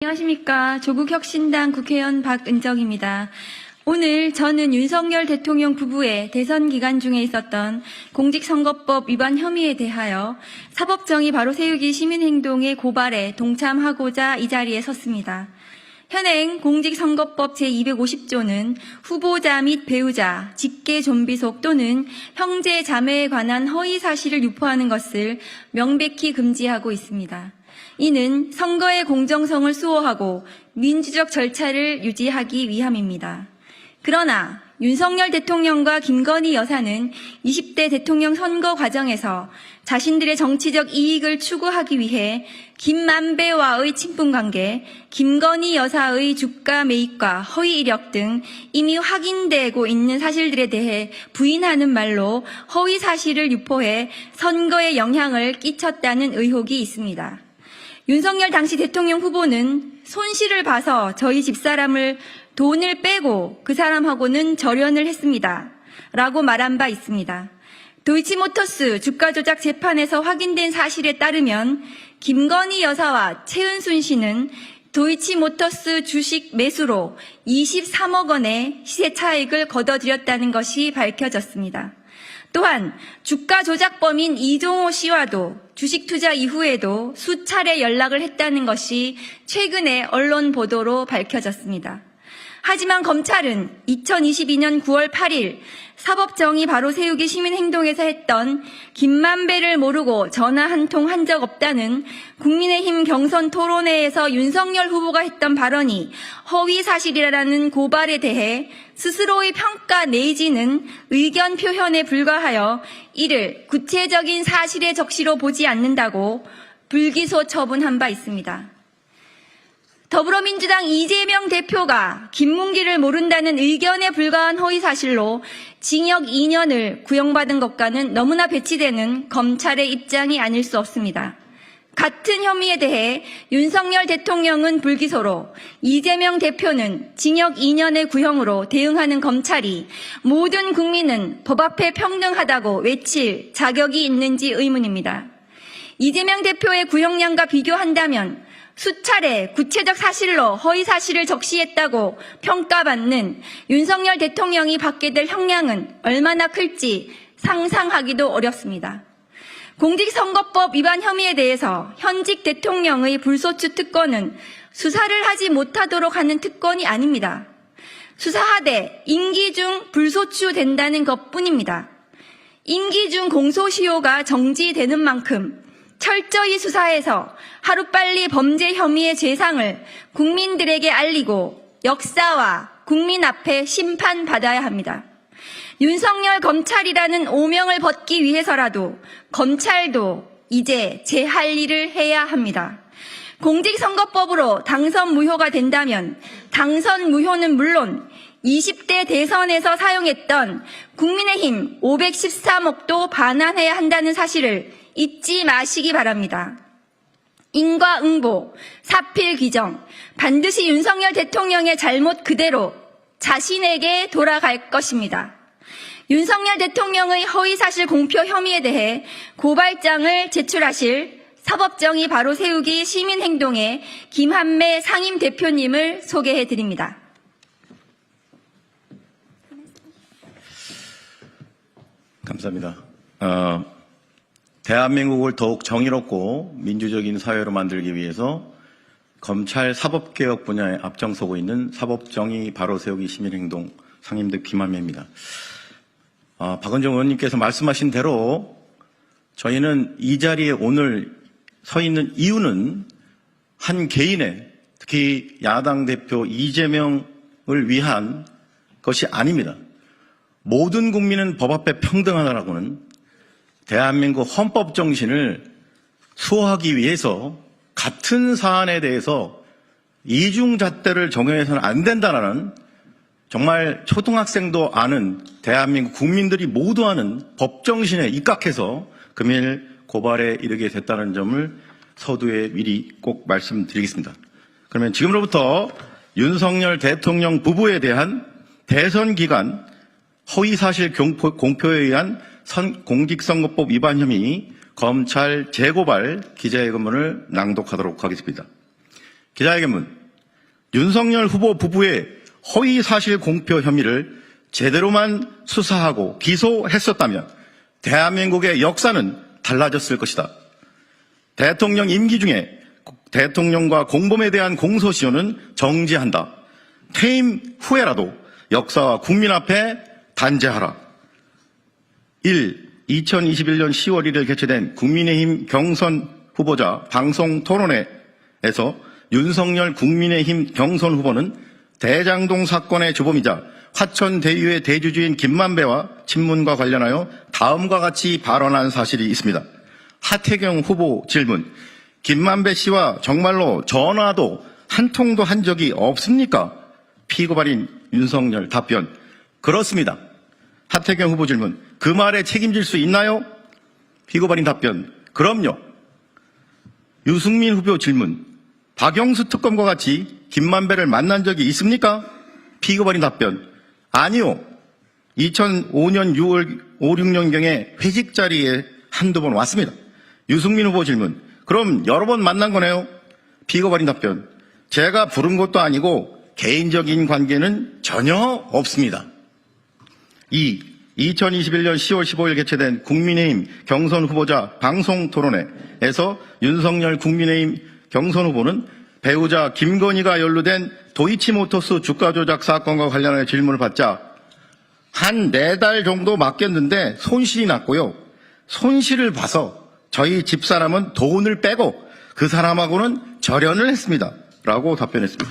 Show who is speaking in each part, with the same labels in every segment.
Speaker 1: 안녕하십니까. 조국혁신당 국회의원 박은정입니다. 오늘 저는 윤석열 대통령 부부의 대선 기간 중에 있었던 공직선거법 위반 혐의에 대하여 사법정의 바로 세우기 시민행동의 고발에 동참하고자 이 자리에 섰습니다. 현행 공직선거법 제250조는 후보자 및 배우자, 직계 좀비속 또는 형제 자매에 관한 허위 사실을 유포하는 것을 명백히 금지하고 있습니다. 이는 선거의 공정성을 수호하고 민주적 절차를 유지하기 위함입니다. 그러나 윤석열 대통령과 김건희 여사는 20대 대통령 선거 과정에서 자신들의 정치적 이익을 추구하기 위해 김만배와의 친분관계, 김건희 여사의 주가 매입과 허위 이력 등 이미 확인되고 있는 사실들에 대해 부인하는 말로 허위 사실을 유포해 선거에 영향을 끼쳤다는 의혹이 있습니다. 윤석열 당시 대통령 후보는 손실을 봐서 저희 집사람을 돈을 빼고 그 사람하고는 절연을 했습니다. 라고 말한 바 있습니다. 도이치모터스 주가 조작 재판에서 확인된 사실에 따르면 김건희 여사와 최은순 씨는 도이치모터스 주식 매수로 23억 원의 시세 차익을 거둬들였다는 것이 밝혀졌습니다. 또한 주가 조작범인 이종호 씨와도 주식 투자 이후에도 수차례 연락을 했다는 것이 최근의 언론 보도로 밝혀졌습니다. 하지만 검찰은 2022년 9월 8일 사법정의 바로 세우기 시민행동에서 했던 김만배를 모르고 전화 한 통 한 적 없다는 국민의힘 경선 토론회에서 윤석열 후보가 했던 발언이 허위 사실이라는 고발에 대해 스스로의 평가 내지는 의견 표현에 불과하여 이를 구체적인 사실의 적시로 보지 않는다고 불기소 처분한 바 있습니다. 더불어민주당 이재명 대표가 김문기를 모른다는 의견에 불과한 허위사실로 징역 2년을 구형받은 것과는 너무나 배치되는 검찰의 입장이 아닐 수 없습니다. 같은 혐의에 대해 윤석열 대통령은 불기소로 이재명 대표는 징역 2년의 구형으로 대응하는 검찰이 모든 국민은 법 앞에 평등하다고 외칠 자격이 있는지 의문입니다. 이재명 대표의 구형량과 비교한다면 수차례 구체적 사실로 허위 사실을 적시했다고 평가받는 윤석열 대통령이 받게 될 형량은 얼마나 클지 상상하기도 어렵습니다. 공직선거법 위반 혐의에 대해서 현직 대통령의 불소추 특권은 수사를 하지 못하도록 하는 특권이 아닙니다. 수사하되 임기 중 불소추된다는 것뿐입니다. 임기 중 공소시효가 정지되는 만큼 철저히 수사해서 하루빨리 범죄 혐의의 죄상을 국민들에게 알리고 역사와 국민 앞에 심판받아야 합니다. 윤석열 검찰이라는 오명을 벗기 위해서라도 검찰도 이제 제 할 일을 해야 합니다. 공직선거법으로 당선 무효가 된다면 당선 무효는 물론 20대 대선에서 사용했던 국민의힘 513억도 반환해야 한다는 사실을 잊지 마시기 바랍니다. 인과응보, 사필 규정, 반드시 윤석열 대통령의 잘못 그대로 자신에게 돌아갈 것입니다. 윤석열 대통령의 허위사실 공표 혐의에 대해 고발장을 제출하실 사법정의 바로 세우기 시민행동의 김한매 상임대표님을 소개해드립니다.
Speaker 2: 감사합니다. 대한민국을 더욱 정의롭고 민주적인 사회로 만들기 위해서 검찰 사법개혁 분야에 앞장서고 있는 사법정의 바로 세우기 시민행동 상임대 김한매입니다. 박은정 의원님께서 말씀하신 대로 저희는 이 자리에 오늘 서 있는 이유는 한 개인의 특히 야당 대표 이재명을 위한 것이 아닙니다. 모든 국민은 법 앞에 평등하다라고는 대한민국 헌법 정신을 수호하기 위해서 같은 사안에 대해서 이중잣대를 적용해서는 안 된다는 정말 초등학생도 아는 대한민국 국민들이 모두 아는 법 정신에 입각해서 금일 고발에 이르게 됐다는 점을 서두에 미리 꼭 말씀드리겠습니다. 그러면 지금으로부터 윤석열 대통령 부부에 대한 대선 기간 허위사실 공표에 의한 공직선거법 위반 혐의 검찰 재고발 기자회견문을 낭독하도록 하겠습니다. 기자회견문 윤석열 후보 부부의 허위 사실 공표 혐의를 제대로만 수사하고 기소했었다면 대한민국의 역사는 달라졌을 것이다. 대통령 임기 중에 대통령과 공범에 대한 공소시효는 정지한다. 퇴임 후에라도 역사와 국민 앞에 단죄하라. 1. 2021년 10월 1일 개최된 국민의힘 경선 후보자 방송 토론회에서 윤석열 국민의힘 경선 후보는 대장동 사건의 주범이자 화천 대유의 대주주인 김만배와 친문과 관련하여 다음과 같이 발언한 사실이 있습니다. 하태경 후보 질문. 김만배 씨와 정말로 전화도 한 통도 한 적이 없습니까? 피고발인 윤석열 답변. 그렇습니다. 하태경 후보 질문. 그 말에 책임질 수 있나요? 피고발인 답변. 그럼요. 유승민 후보 질문. 박영수 특검과 같이 김만배를 만난 적이 있습니까? 피고발인 답변. 아니요. 2005년 6월 5, 6년경에 회식 자리에 한두 번 왔습니다. 유승민 후보 질문. 그럼 여러 번 만난 거네요? 피고발인 답변. 제가 부른 것도 아니고 개인적인 관계는 전혀 없습니다. 2. 2021년 10월 15일 개최된 국민의힘 경선 후보자 방송 토론회에서 윤석열 국민의힘 경선 후보는 배우자 김건희가 연루된 도이치모터스 주가 조작 사건과 관련하여 질문을 받자 한 4달 정도 맡겼는데 손실이 났고요. 손실을 봐서 저희 집사람은 돈을 빼고 그 사람하고는 절연을 했습니다. 라고 답변했습니다.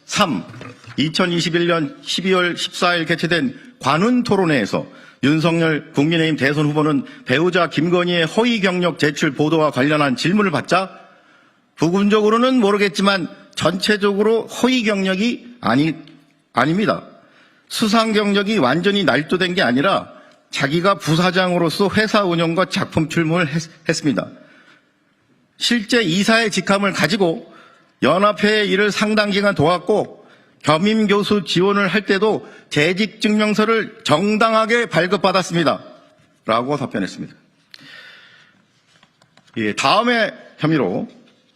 Speaker 2: 3. 2021년 12월 14일 개최된 관훈 토론회에서 윤석열 국민의힘 대선 후보는 배우자 김건희의 허위 경력 제출 보도와 관련한 질문을 받자 부분적으로는 모르겠지만 전체적으로 허위 경력이 아닙니다. 수상 경력이 완전히 날조된 게 아니라 자기가 부사장으로서 회사 운영과 작품 출문을 했습니다. 실제 이사의 직함을 가지고 연합회의 일을 상당 기간 도왔고 겸임교수 지원을 할 때도 재직증명서를 정당하게 발급받았습니다. 라고 답변했습니다. 예, 다음의 혐의로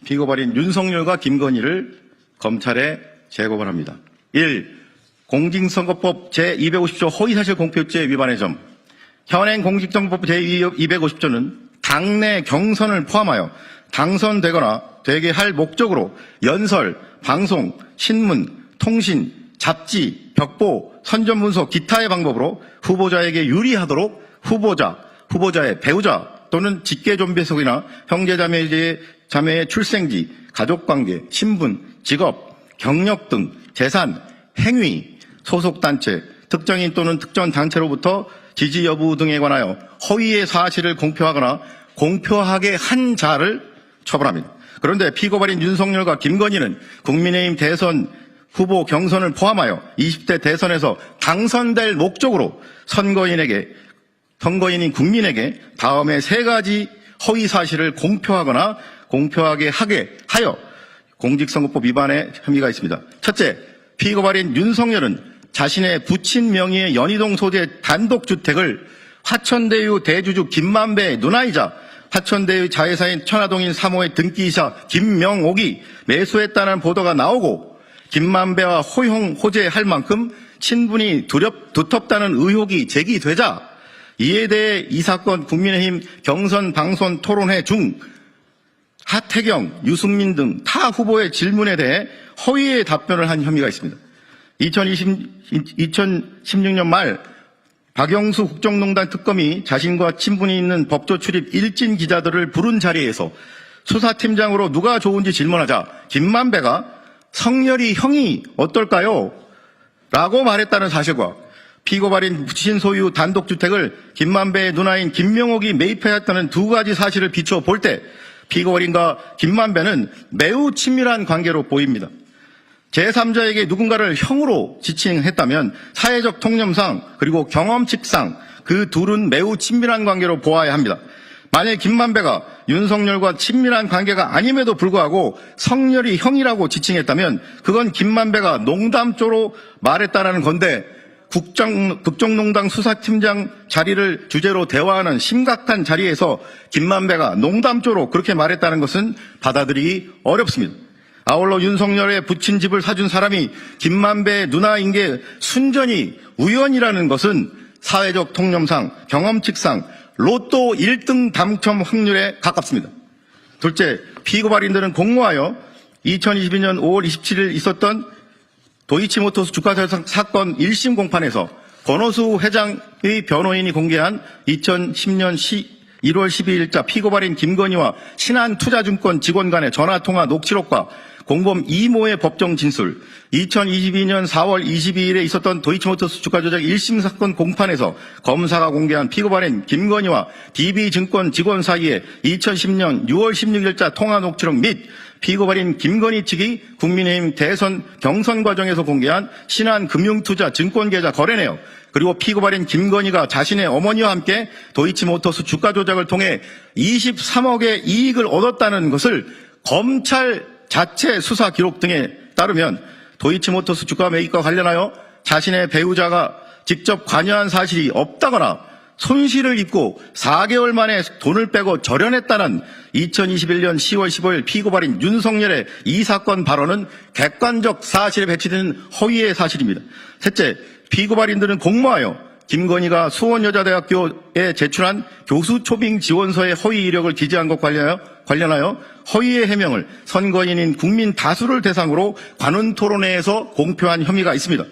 Speaker 2: 피고발인 윤석열과 김건희를 검찰에 재고발합니다. 1. 공직선거법 제250조 허위사실 공표죄 위반의 점. 현행 공직선거법 제250조는 당내 경선을 포함하여 당선되거나 되게 할 목적으로 연설, 방송, 신문, 통신, 잡지, 벽보, 선전문서 기타의 방법으로 후보자에게 유리하도록 후보자의 배우자 또는 직계존비속이나 형제자매의 출생지, 가족관계, 신분, 직업, 경력 등 재산, 행위, 소속단체, 특정인 또는 특정 단체로부터 지지 여부 등에 관하여 허위의 사실을 공표하거나 공표하게 한 자를 처벌합니다. 그런데 피고발인 윤석열과 김건희는 국민의힘 대선 후보 경선을 포함하여 20대 대선에서 당선될 목적으로 선거인인 국민에게 다음에 3가지 허위 사실을 공표하거나 공표하게 하게 하여 공직선거법 위반의 혐의가 있습니다. 첫째, 피고발인 윤석열은 자신의 부친 명의의 연희동 소재 단독주택을 화천대유 대주주 김만배의 누나이자 화천대유 자회사인 천화동인 3호의 등기이사 김명옥이 매수했다는 보도가 나오고 김만배와 호재할 만큼 친분이 두텁다는 의혹이 제기되자 이에 대해 이 사건 국민의힘 경선 방송 토론회 중 하태경, 유승민 등 타 후보의 질문에 대해 허위의 답변을 한 혐의가 있습니다. 2016년 말 박영수 국정농단 특검이 자신과 친분이 있는 법조 출입 일진 기자들을 부른 자리에서 수사팀장으로 누가 좋은지 질문하자 김만배가 성렬이 형이 어떨까요? 라고 말했다는 사실과 피고발인 부친 소유 단독주택을 김만배의 누나인 김명옥이 매입해왔다는 2가지 사실을 비춰 볼 때 피고발인과 김만배는 매우 친밀한 관계로 보입니다. 제3자에게 누군가를 형으로 지칭했다면 사회적 통념상 그리고 경험칙상 그 둘은 매우 친밀한 관계로 보아야 합니다. 만약 김만배가 윤석열과 친밀한 관계가 아님에도 불구하고 성렬이 형이라고 지칭했다면 그건 김만배가 농담조로 말했다라는 건데 국정농단 수사팀장 자리를 주제로 대화하는 심각한 자리에서 김만배가 농담조로 그렇게 말했다는 것은 받아들이기 어렵습니다. 아울러 윤석열의 부친 집을 사준 사람이 김만배의 누나인 게 순전히 우연이라는 것은 사회적 통념상, 경험칙상 로또 1등 당첨 확률에 가깝습니다. 둘째, 피고 발인들은 공모하여 2022년 5월 27일 있었던 도이치모터스 주가 조작 사건 1심 공판에서 권오수 회장의 변호인이 공개한 2010년 1월 12일자 피고 발인 김건희와 신한투자증권 직원 간의 전화통화 녹취록과 공범 이모의 법정 진술, 2022년 4월 22일에 있었던 도이치모터스 주가 조작 1심 사건 공판에서 검사가 공개한 피고 발인 김건희와 DB증권 직원 사이에 2010년 6월 16일자 통화 녹취록 및 피고 발인 김건희 측이 국민의힘 대선 경선 과정에서 공개한 신한금융투자 증권계좌 거래 내역, 그리고 피고 발인 김건희가 자신의 어머니와 함께 도이치모터스 주가 조작을 통해 23억의 이익을 얻었다는 것을 검찰 자체 수사 기록 등에 따르면 도이치모터스 주가 매입과 관련하여 자신의 배우자가 직접 관여한 사실이 없다거나 손실을 입고 4개월 만에 돈을 빼고 절연했다는 2021년 10월 15일 피고 발인 윤석열의 이 사건 발언은 객관적 사실에 배치되는 허위의 사실입니다. 셋째, 피고 발인들은 공모하여 김건희가 수원여자대학교에 제출한 교수 초빙 지원서의 허위 이력을 기재한 것 관련하여 허위의 해명을 선거인인 국민 다수를 대상으로 관훈 토론회에서 공표한 혐의가 있습니다.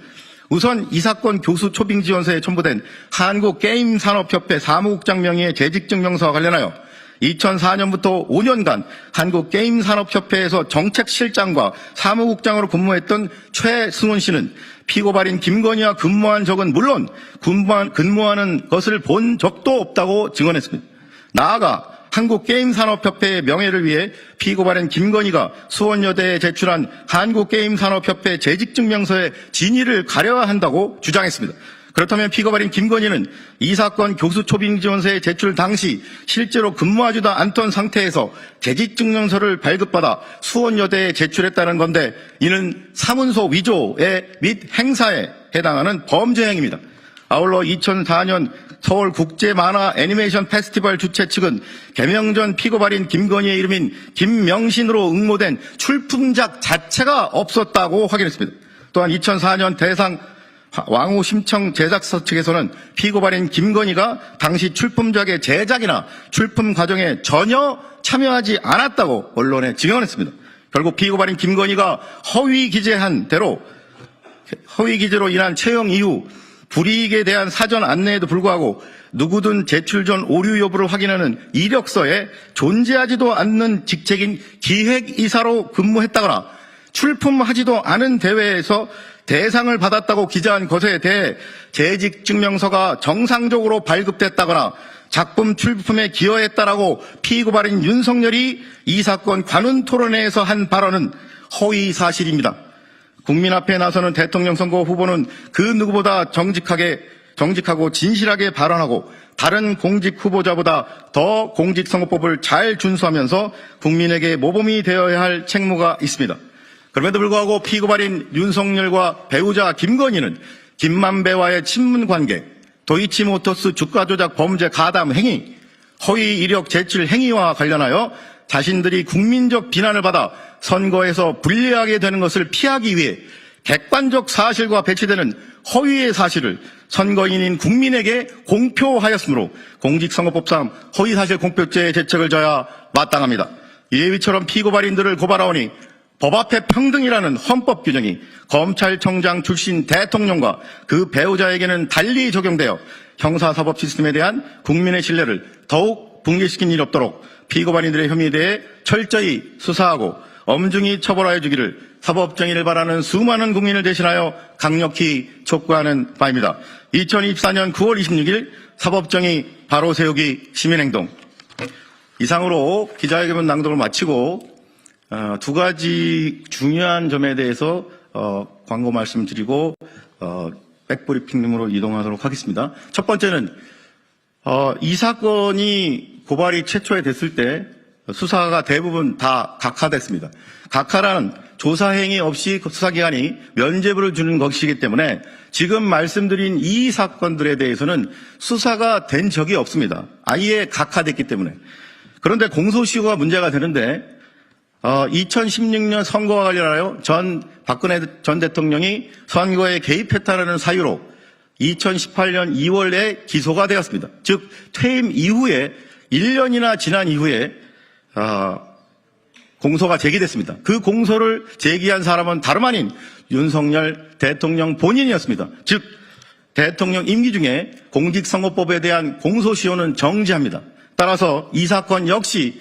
Speaker 2: 우선 이 사건 교수 초빙 지원서에 첨부된 한국게임산업협회 사무국장 명의의 재직증명서와 관련하여 2004년부터 5년간 한국게임산업협회에서 정책실장과 사무국장으로 근무했던 최승훈 씨는 피고 발인 김건희와 근무한 적은 물론 근무하는 것을 본 적도 없다고 증언했습니다. 나아가 한국게임산업협회의 명예를 위해 피고 발인 김건희가 수원여대에 제출한 한국게임산업협회 재직증명서의 진위를 가려야 한다고 주장했습니다. 그렇다면 피고 발인 김건희는 이 사건 교수 초빙 지원서의 제출 당시 실제로 근무하지도 않던 상태에서 재직증명서를 발급받아 수원여대에 제출했다는 건데, 이는 사문서 위조에 및 행사에 해당하는 범죄 행위입니다. 아울러 2004년 서울국제만화 애니메이션 페스티벌 주최 측은 개명 전 피고 발인 김건희의 이름인 김명신으로 응모된 출품작 자체가 없었다고 확인했습니다. 또한 2004년 대상 왕후 심청 제작사 측에서는 피고 발인 김건희가 당시 출품작의 제작이나 출품 과정에 전혀 참여하지 않았다고 언론에 증언했습니다. 결국 피고 발인 김건희가 허위 기재로 인한 채용 이후 불이익에 대한 사전 안내에도 불구하고 누구든 제출 전 오류 여부를 확인하는 이력서에 존재하지도 않는 직책인 기획이사로 근무했다거나 출품하지도 않은 대회에서 대상을 받았다고 기재한 것에 대해 재직증명서가 정상적으로 발급됐다거나 작품 출품에 기여했다라고 피고 발인 윤석열이 이 사건 관훈 토론회에서 한 발언은 허위 사실입니다. 국민 앞에 나서는 대통령 선거 후보는 그 누구보다 정직하고 진실하게 발언하고 다른 공직 후보자보다 더 공직선거법을 잘 준수하면서 국민에게 모범이 되어야 할 책무가 있습니다. 그럼에도 불구하고 피고 발인 윤석열과 배우자 김건희는 김만배와의 친분 관계, 도이치모터스 주가 조작 범죄 가담 행위, 허위 이력 제출 행위와 관련하여 자신들이 국민적 비난을 받아 선거에서 불리하게 되는 것을 피하기 위해 객관적 사실과 배치되는 허위의 사실을 선거인인 국민에게 공표하였으므로 공직선거법상 허위사실 공표죄의 죄책을 져야 마땅합니다. 예위처럼 피고 발인들을 고발하오니 법 앞에 평등이라는 헌법 규정이 검찰청장 출신 대통령과 그 배우자에게는 달리 적용되어 형사사법 시스템에 대한 국민의 신뢰를 더욱 붕괴시킨 일이 없도록 피고 발인들의 혐의에 대해 철저히 수사하고 엄중히 처벌하여 주기를 사법정의를 바라는 수많은 국민을 대신하여 강력히 촉구하는 바입니다. 2024년 9월 26일 사법정의 바로 세우기 시민행동. 이상으로 기자회견 낭독을 마치고 두 가지 중요한 점에 대해서 광고 말씀드리고 백브리핑으로 이동하도록 하겠습니다. 첫 번째는 이 사건이 고발이 최초에 됐을 때 수사가 대부분 다 각하됐습니다. 각하라는 조사 행위 없이 수사기관이 면죄부를 주는 것이기 때문에 지금 말씀드린 이 사건들에 대해서는 수사가 된 적이 없습니다. 아예 각하됐기 때문에. 그런데 공소시효가 문제가 되는데 2016년 선거와 관련하여 박근혜 전 대통령이 선거에 개입했다는 사유로 2018년 2월에 기소가 되었습니다. 즉 퇴임 이후에 1년이나 지난 이후에 공소가 제기됐습니다. 그 공소를 제기한 사람은 다름 아닌 윤석열 대통령 본인이었습니다. 즉 대통령 임기 중에 공직선거법에 대한 공소시효는 정지합니다. 따라서 이 사건 역시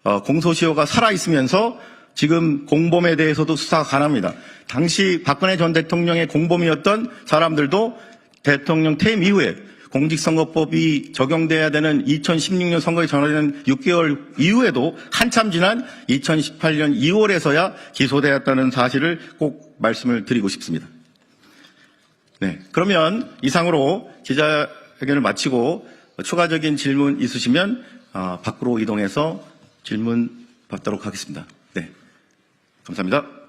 Speaker 2: 공소시효가 살아있으면서 지금 공범에 대해서도 수사가 가능합니다. 당시 박근혜 전 대통령의 공범이었던 사람들도 대통령 퇴임 이후에 공직선거법이 적용돼야 되는 2016년 선거에 전환되는 6개월 이후에도 한참 지난 2018년 2월에서야 기소되었다는 사실을 꼭 말씀을 드리고 싶습니다. 네, 그러면 이상으로 기자회견을 마치고 추가적인 질문 있으시면 밖으로 이동해서 질문 받도록 하겠습니다. 네, 감사합니다.